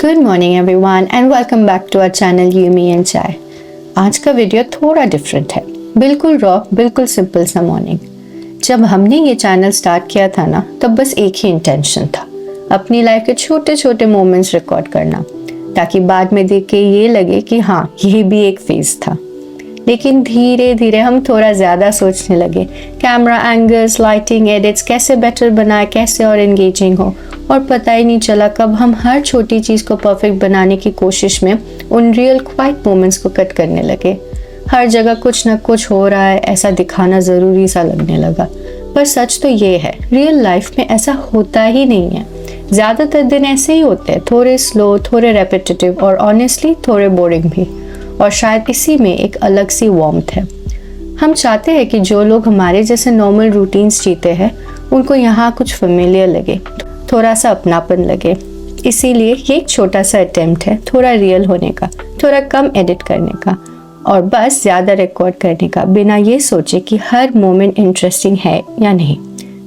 Good morning everyone and welcome back to our channel you me and chai. आज का video थोड़ा different है, बिल्कुल रॉ, बिल्कुल सिंपल सा मॉर्निंग। जब हमने ये चैनल स्टार्ट किया था ना, तब बस एक ही इंटेंशन था, अपनी लाइफ के छोटे छोटे मोमेंट्स रिकॉर्ड करना, ताकि बाद में देख के ये लगे कि हाँ, ये भी एक फेज था। लेकिन धीरे धीरे हम थोड़ा ज़्यादा सोचने लगे, कैमरा एंगल्स, लाइटिंग, एडिट्स कैसे बेटर बनाए, कैसे और एंगेजिंग हो, और पता ही नहीं चला कब हम हर छोटी चीज़ को परफेक्ट बनाने की कोशिश में उन रियल क्वाइट मोमेंट्स को कट करने लगे। हर जगह कुछ ना कुछ हो रहा है, ऐसा दिखाना ज़रूरी सा लगने लगा। पर सच तो ये है, रियल लाइफ में ऐसा होता ही नहीं है। ज़्यादातर दिन ऐसे ही होते हैं, थोड़े स्लो, थोड़े रेपिटेटिव और ऑनेस्टली थोड़े बोरिंग भी। और शायद इसी में एक अलग सी वार्मथ है। हम चाहते हैं कि जो लोग हमारे जैसे नॉर्मल रूटीन्स जीते हैं, उनको यहाँ कुछ फेमिलियर लगे, थोड़ा सा अपनापन लगे। इसीलिए ये एक छोटा सा अटेम्प्ट है थोड़ा रियल होने का, थोड़ा कम एडिट करने का और बस ज़्यादा रिकॉर्ड करने का, बिना ये सोचे कि हर मोमेंट इंटरेस्टिंग है या नहीं।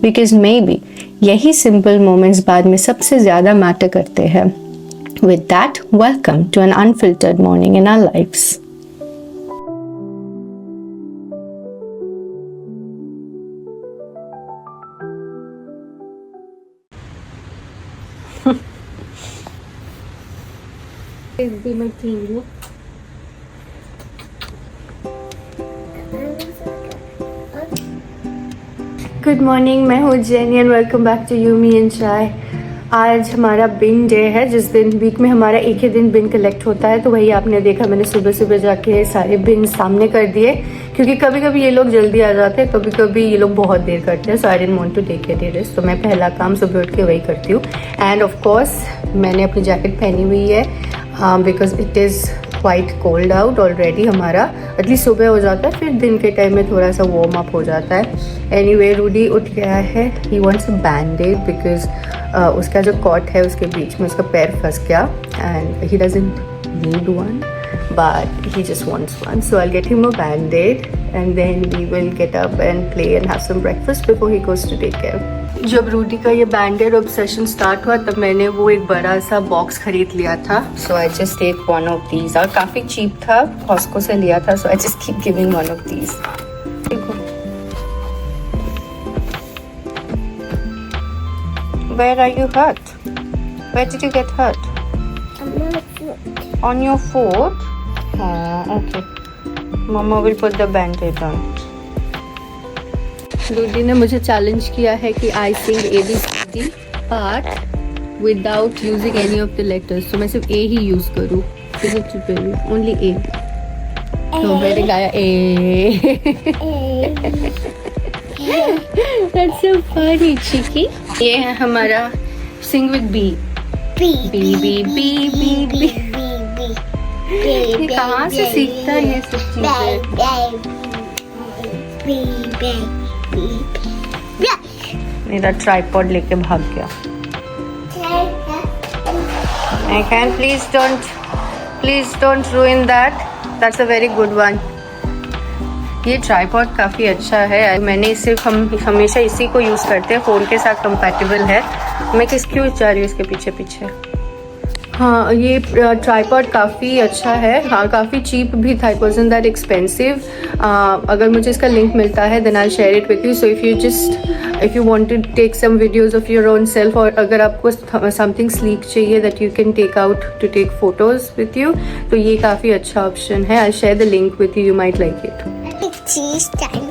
बिकॉज मे बी यही सिंपल मोमेंट्स बाद में सबसे ज़्यादा मैटर करते हैं। With that, welcome to an unfiltered morning in our lives. Good morning, मैं हूँ jenny and welcome back to You Me and Chai. आज हमारा बिन डे है, जिस दिन वीक में हमारा एक ही दिन बिन कलेक्ट होता है। तो वही आपने देखा, मैंने सुबह सुबह जाके सारे बिन सामने कर दिए, क्योंकि कभी कभी ये लोग जल्दी आ जाते हैं, कभी कभी ये लोग बहुत देर करते हैं। So I didn't want to take it risk, तो मैं पहला काम सुबह उठ के वही करती हूँ। एंड ऑफ कोर्स मैंने अपनी जैकेट पहनी हुई है, because it is quite cold out already. हमारा एटलीस्ट सुबह हो जाता है, फिर दिन के टाइम में थोड़ा सा वार्म अप हो जाता है। एनीवे, रूडी उठ गया है, ही वांट्स अ बैंडेड बिकॉज उसका जो कॉट है उसके बीच में उसका पैर फंस गया and he doesn't need one but he just wants one, so I'll get him a band-aid and then we will get up and play and have some breakfast before he goes to daycare. जब रूडी का ये बैंडेड obsession start हुआ तब मैंने वो एक बड़ा सा बॉक्स खरीद लिया था। So I just take one of these, और काफ़ी चीप था, कॉस्को से लिया था। So I just keep giving one of these. देखो, where are you hurt? Where did you get hurt? On my foot. On your foot? Oh, okay. Mama will put the band-aid on. Rudy ने मुझे challenge किया है कि आई सिंग ABCD but without using any of the letters. तो मैं सिर्फ A he use करूँ, only A. तो मैंने गाया A. That's so funny, cheeky. ये है हमारा sing with B. B. B B B B B. ये कहाँ से सीखता है ये सब चीजें? मेरा ट्राइपॉड लेके भाग गया। I can please don't ruin that. That's a very good one. ये ट्राइपॉड काफ़ी अच्छा है, मैंने इसे हमेशा इसी को यूज़ करते हैं, फ़ोन के साथ कंपैटिबल है। मैं क्यों जा रही हूँ इसके पीछे पीछे। हाँ, ये ट्राइपॉड काफ़ी अच्छा है, हाँ काफ़ी चीप भी था, इट वाज़न्ट दैट एक्सपेंसिव। अगर मुझे इसका लिंक मिलता है then I share it with you. So if you want to take some videos of your own self, और अगर आपको समथिंग स्लीक चाहिए that you can take out to take photos with you, तो ये काफ़ी अच्छा ऑप्शन है। I share the link with you, you might like it. Cheese time.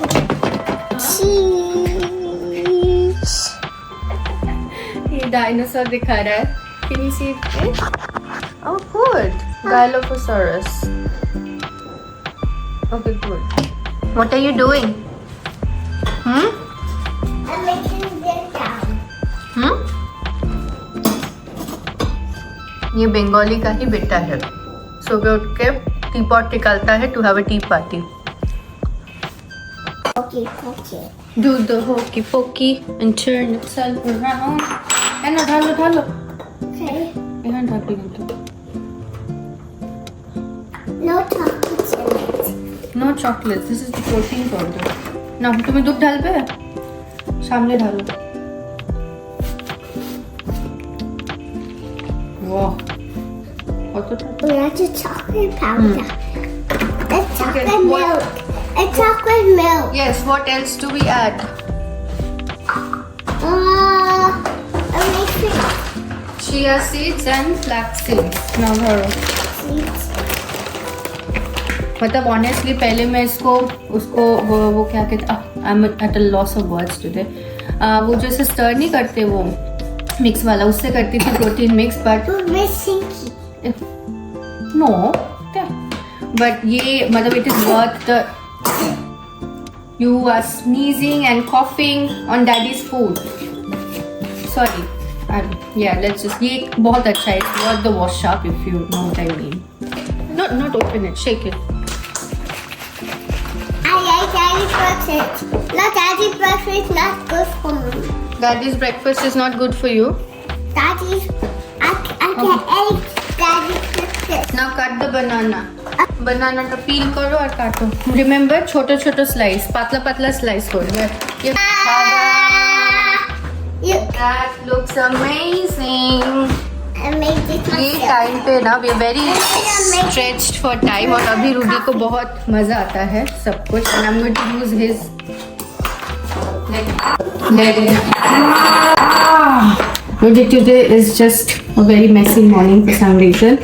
Cheese. ये डायनासोर दिखा रहा है। Can you see it? Oh, good. Dilophosaurus. Okay, good. What are you doing? I'm making them down. ये बंगाली का ही बेटा है, सुबह उठ के टी पॉट निकालता है to have a tea party. Okay. Do the hokey pokey and turn itself around. And ढालो. Okay. यहाँ ढाल दो। No chocolates in it. No chocolates. This is the protein powder. Now, तुम्हें दूध डाल पे? सामने ढालो। वाह, We have the chocolate powder. The chocolate Okay, what- milk. A chocolate milk. Yes, what else do we add? Amazing. Chia seeds and flax seeds. Now भरो. मतलब honestly पहले मैं इसको उसको वो क्या कहते I am at a loss of words today, वो जैसे स्टर नहीं करते वो मिक्स वाला, उससे करती थी protein mix, but no, but ये मतलब it is worth the, you are sneezing and coughing on daddy's food, sorry, या लेट्स जस्ट, ये बहुत अच्छा है, it's worth the wash up if you know what I mean. Not open it, shake it. I like Daddy's breakfast. No, Daddy's breakfast is not good for me. Daddy's breakfast is not good for you. Daddy's, I can't eat Daddy's breakfast. Now cut the banana. Banana का peel करो और काटो. Remember छोटे छोटे slice, पतला पतला slice करो. ये That looks amazing. ये टाइम पे ना we very stretched for time, और अभी रूडी को बहुत मजा आता है सब कुछ, and I am going to use his Rudy today is just a very messy morning for some reason.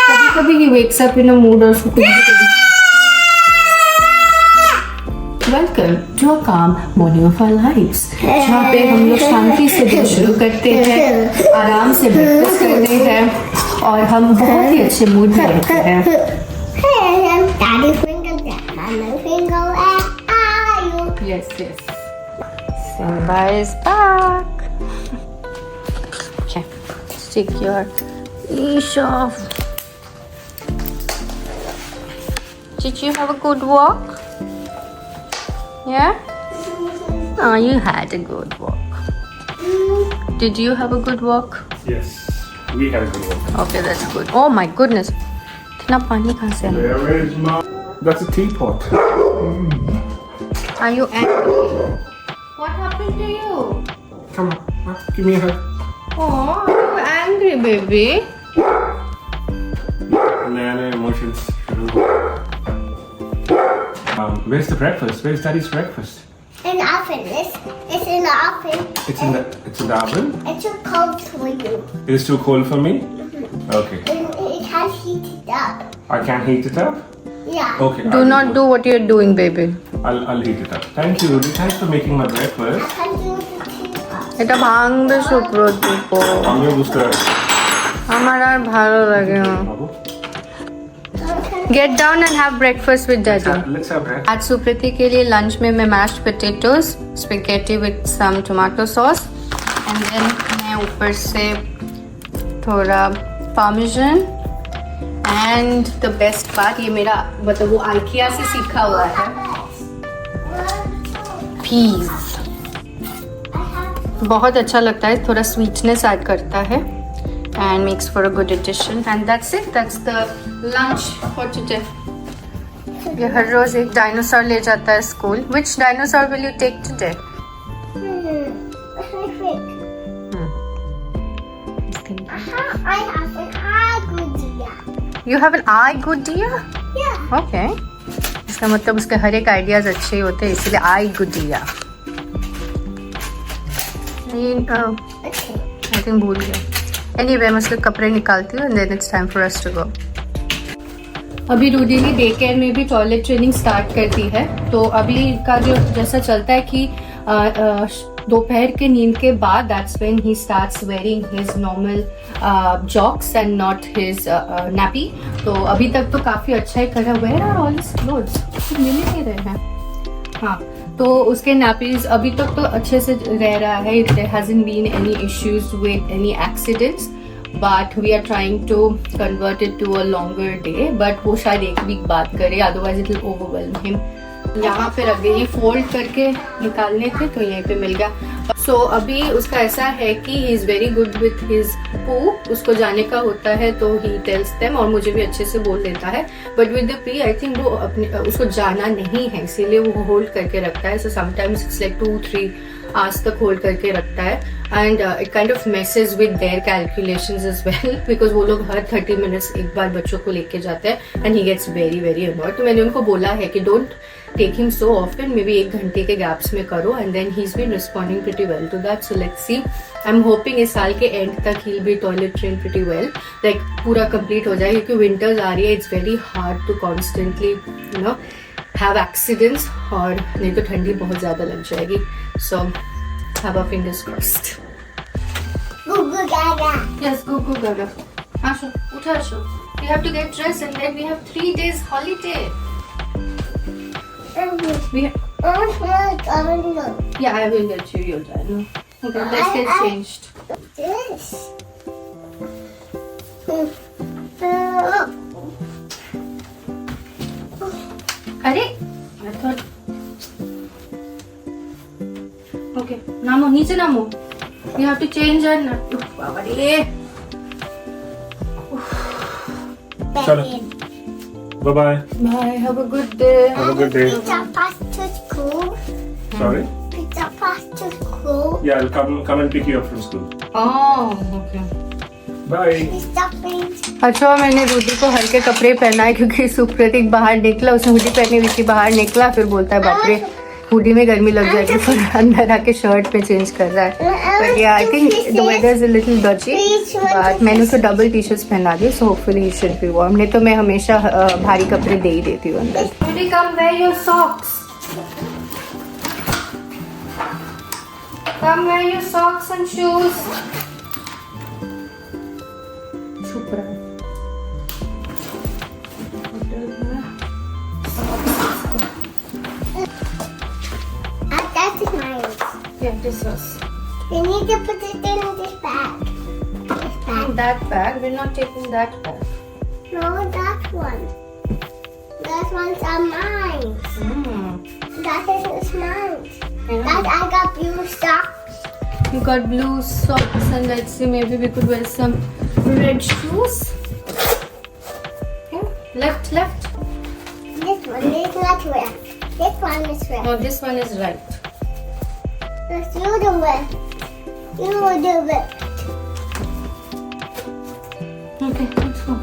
कभी कभी he wakes up in a mood और उसको वेलकम टू अ काम मॉर्निंग ऑफ आवर लाइव्स, जहाँ पे हम लोग शांति से दिन शुरू करते हैं, आराम से ब्रेकफास्ट करते हैं और हम बहुत ही अच्छे मूड में रहते हैं. Daddy's finger, Mama's finger, and you. Yes, yes. Simba is back. Okay, stick your leash off. Did you have a good walk? Yeah? Oh, you had a good walk. Did you have a good walk? Yes, we had a good one. Okay, that's good. Oh my goodness. इतना पानी कहाँ से आया? There is my. That's a teapot. Are you angry? What happened to you? Come on, give me a hug. Oh, you're angry, baby. Banana emotions. Where's the breakfast? Where's Daddy's breakfast? In the oven. It's in the oven. It's in the oven. It's too cold for you. It is too cold for me. Okay, It has heated up. I can't heat it up. Yeah. Okay. Do not do what you're doing, baby. I'll heat it up. Thank you, Rudy. Thanks for making my breakfast. I can do the teapot. এটা ভাঙবে সুপ্রতি को আমি বুঝতে আমার আর ভালো লাগে না. পারবো. Get down and have breakfast with daddy. Let's have breakfast. आज सुप्रीति के लिए लंच में मैं mashed potatoes, spaghetti with some tomato sauce, and then मैं ऊपर से थोड़ा parmesan, and the best part, ये मेरा मतलब वो आइकिया से सीखा हुआ है, पीज. बहुत अच्छा लगता है, थोड़ा स्वीटनेस ऐड करता है and makes for a good addition, and that's it. That's the lunch for today. ये हर रोज एक डायनासोर ले जाता है school. Which dinosaur will you take today? I have an eye good dear. You have an eye good dear? Yeah. Okay. इसका मतलब उसके हर एक ideas अच्छे होते हैं, इसलिए आई गुड दिया. आई थिंक भूल गया. एनीवे मैं उसके कपड़े निकालती हूँ, and then it's time for us to go. अभी रूडी ने डे केयर में भी टॉयलेट ट्रेनिंग स्टार्ट कर दी है. तो अभी का जो जैसा चलता है कि दोपहर के नींद के बाद that's when he starts wearing his normal jocks and not his nappy. तो अभी तक तो काफ़ी अच्छा ही करा. Where are all his clothes? मिल ही नहीं रहे हैं. हाँ, तो उसके नैपीज अभी तक तो अच्छे से रह रहा है. There hasn't been any issues with any accidents, but we are trying to convert it to a longer day. But वो शायद एक वीक बाद करे, otherwise it will overwhelm him. यहाँ पे रख गए, ये फोल्ड करके निकालने थे तो यहीं पे मिल गया. सो अभी उसका ऐसा है कि he is very good with his पू. उसको जाने का होता है तो ही टेल्स देम, और मुझे भी अच्छे से बोल देता है. But with the P I think वो अपने उसको जाना नहीं है, इसीलिए वो होल्ड करके रखता है. So sometimes it's like 2-3 hours तक होल्ड करके रखता है. and it kind of messes with their calculations as well because वो लोग हर 30 minutes एक बार बच्चों को लेके जाते हैं and he gets very very annoyed. तो मैंने उनको बोला है कि don't take him so often, maybe 1 घंटे के gaps में करो, and then he's been responding pretty well to that. So let's see. I'm hoping इस साल के end तक he'll be toilet trained pretty well, like पूरा complete हो जाए क्योंकि winters आ रही है. It's very hard to constantly have accidents और नहीं तो ठंडी बहुत ज़्यादा लग जाएगी. So have our fingers crossed. Goo goo gaga. Yes, go Gaga. Asho, utha Asho. We have to get dressed and then we have 3 days holiday. Yeah, I will get you your dino. Okay, let's get changed. This. Arey, I thought. Okay, Namo, niche Namo. We have to change our. Babare. Chalo. Bye bye. Bye. Have a good day. Have a good day. Pizza pass to school. Sorry? Pizza pass to school. Yeah, I'll come and pick you up from school. Oh, okay. Bye. Pizza please. अच्छा मैंने रूदी को हल्के कपड़े पहनाए क्योंकि सुप्रतीक बाहर निकला, उसने हुडी पहनी हुई थी, बाहर निकला फिर बोलता है बाप रे हुडी में गर्मी लग जाएगी, फिर अंदर आके शर्ट पे चेंज कर रहा है. But yeah I think the weather is a little touchy, but मैंने उसको डबल टी शर्ट्स पहना दी, so hopefully he should be warm. नहीं तो मैं हमेशा भारी कपड़े दे ही देती हूँ अंदर. Hoodie come wear your socks, come wear your socks and shoes. छुप रहा है. That is mine. Yeah, this was. We need to put it in this bag. This bag. That bag, we're not taking that bag. No, that one. That one's are mine. That is mine. That I got blue socks. You got blue socks and let's see, maybe we could wear some red shoes. Yeah. Left. This one is not red. This one is red. No, this one is right. Let's you do it. You do it. Okay, let's go.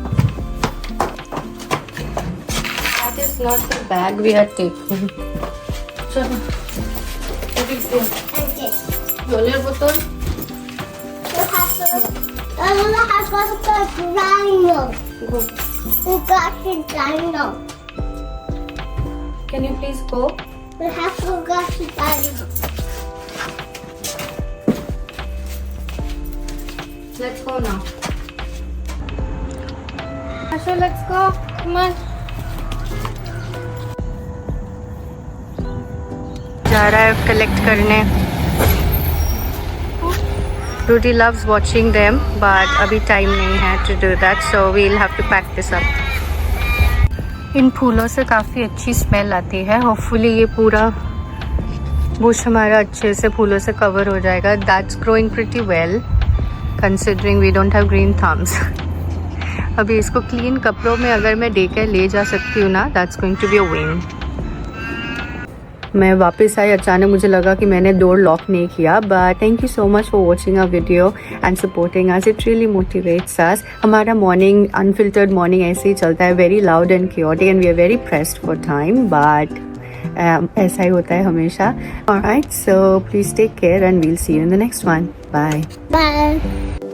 That is not the bag we are taking. Chalo. What is this? And this. Roller bottle. You have to. I have got the rhino. Go. You got the rhino. Can you please go? You have to got the rhino. Let's go now. Asha, let's go. Come on. जा रहा है collect करने. Rudy loves watching them, but अभी time नहीं है to do that, so we'll have to pack this up. इन फूलों से काफ़ी अच्छी स्मेल आती है. होपफुली ये पूरा बुश हमारा अच्छे से फूलों से कवर हो जाएगा. That's growing pretty well, considering we don't have green thumbs. अभी इसको क्लीन कपड़ों में अगर मैं देकर ले जा सकती हूँ ना, that's going to be a win. मैं वापस आई, अचानक मुझे लगा कि मैंने डोर लॉक नहीं किया, but thank you so much for watching our video and supporting us. It really motivates us. हमारा मॉर्निंग अनफिल्टर्ड मॉर्निंग ऐसे ही चलता है, very loud and chaotic and we are very pressed for time, but ऐसा ही होता है हमेशा. Alright, so please take care and we'll see you in the next one. Bye. Bye.